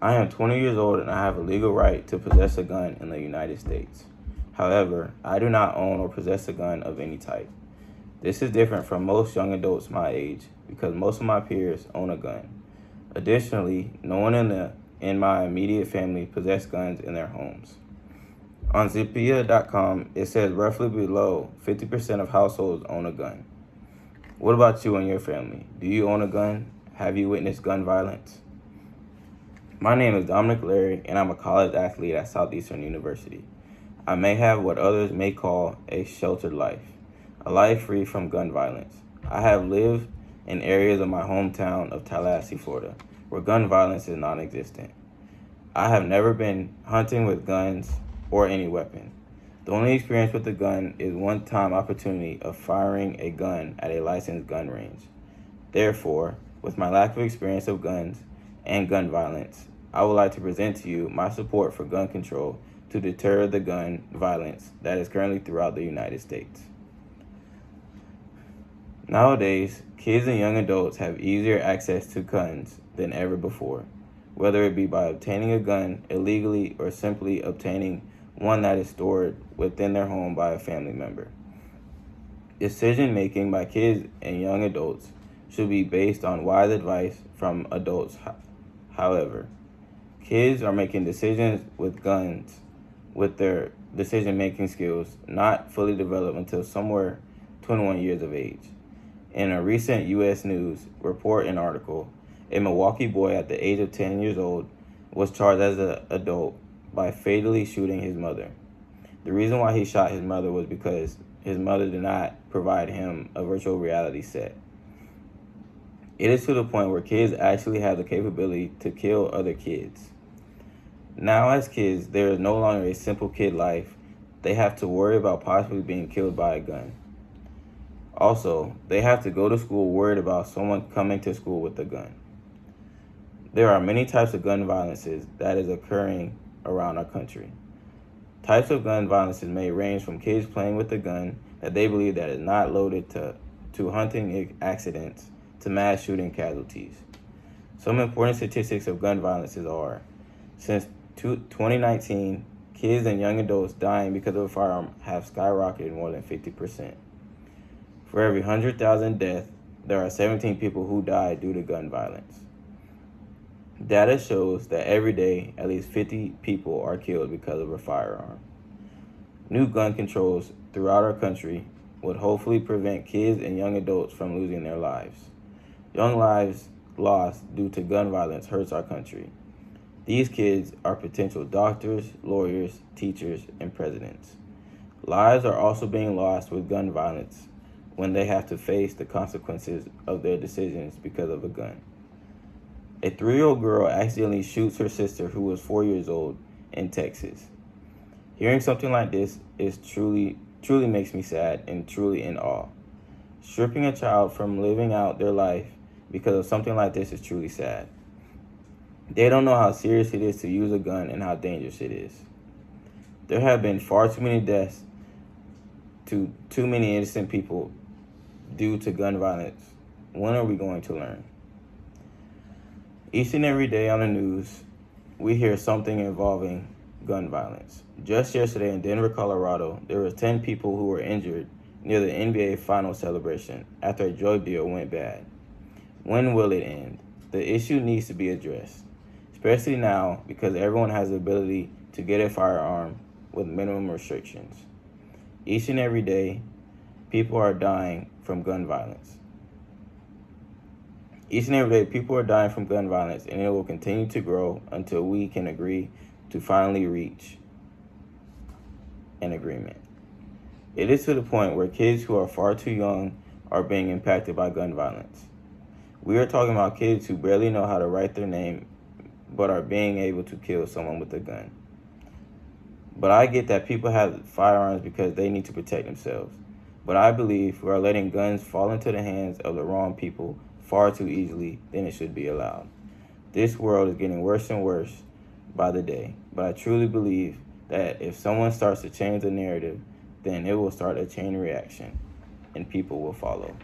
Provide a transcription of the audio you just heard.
I am 20 years old and I have a legal right to possess a gun in the United States. However, I do not own or possess a gun of any type. This is different from most young adults my age because most of my peers own a gun. Additionally, no one in my immediate family possess guns in their homes. On Zippia.com, it says roughly below 50% of households own a gun. What about you and your family? Do you own a gun? Have you witnessed gun violence? My name is Dominic Larry, and I'm a college athlete at Southeastern University. I may have what others may call a sheltered life, a life free from gun violence. I have lived in areas of my hometown of Tallahassee, Florida, where gun violence is non-existent. I have never been hunting with guns or any weapon. The only experience with a gun is one-time opportunity of firing a gun at a licensed gun range. Therefore, with my lack of experience of guns and gun violence, I would like to present to you my support for gun control to deter the gun violence that is currently throughout the United States. Nowadays, kids and young adults have easier access to guns than ever before, whether it be by obtaining a gun illegally or simply obtaining one that is stored within their home by a family member. Decision making by kids and young adults should be based on wise advice from adults. However, kids are making decisions with guns with their decision making skills not fully developed until somewhere 21 years of age. In a recent U.S. News report and article, a Milwaukee boy at the age of 10 years old was charged as an adult by fatally shooting his mother. The reason why he shot his mother was because his mother did not provide him a virtual reality set. It is to the point where kids actually have the capability to kill other kids. Now, as kids, there is no longer a simple kid life. They have to worry about possibly being killed by a gun. Also, they have to go to school worried about someone coming to school with a gun. There are many types of gun violences that is occurring around our country. Types of gun violences may range from kids playing with a gun that they believe that is not loaded to hunting accidents to mass shooting casualties. Some important statistics of gun violences are, since 2019, kids and young adults dying because of a firearm have skyrocketed more than 50%. For every 100,000 deaths, there are 17 people who die due to gun violence. Data shows that every day, at least 50 people are killed because of a firearm. New gun controls throughout our country would hopefully prevent kids and young adults from losing their lives. Young lives lost due to gun violence hurts our country. These kids are potential doctors, lawyers, teachers, and presidents. Lives are also being lost with gun violence when they have to face the consequences of their decisions because of a gun. A 3-year-old girl accidentally shoots her sister who was 4 years old in Texas. Hearing something like this is truly makes me sad and truly in awe. Stripping a child from living out their life because of something like this is truly sad. They don't know how serious it is to use a gun and how dangerous it is. There have been far too many deaths to too many innocent people due to gun violence. When are we going to learn? Each and every day on the news, we hear something involving gun violence. Just yesterday in Denver, Colorado, there were 10 people who were injured near the NBA Finals celebration after a drug deal went bad. When will it end? The issue needs to be addressed, especially now because everyone has the ability to get a firearm with minimum restrictions. Each and every day, people are dying from gun violence. Each and every day, people are dying from gun violence, and it will continue to grow until we can agree to finally reach an agreement. It is to the point where kids who are far too young are being impacted by gun violence. We are talking about kids who barely know how to write their name, but are being able to kill someone with a gun. But I get that people have firearms because they need to protect themselves. But I believe we are letting guns fall into the hands of the wrong people far too easily than it should be allowed. This world is getting worse and worse by the day, but I truly believe that if someone starts to change the narrative, then it will start a chain reaction and people will follow.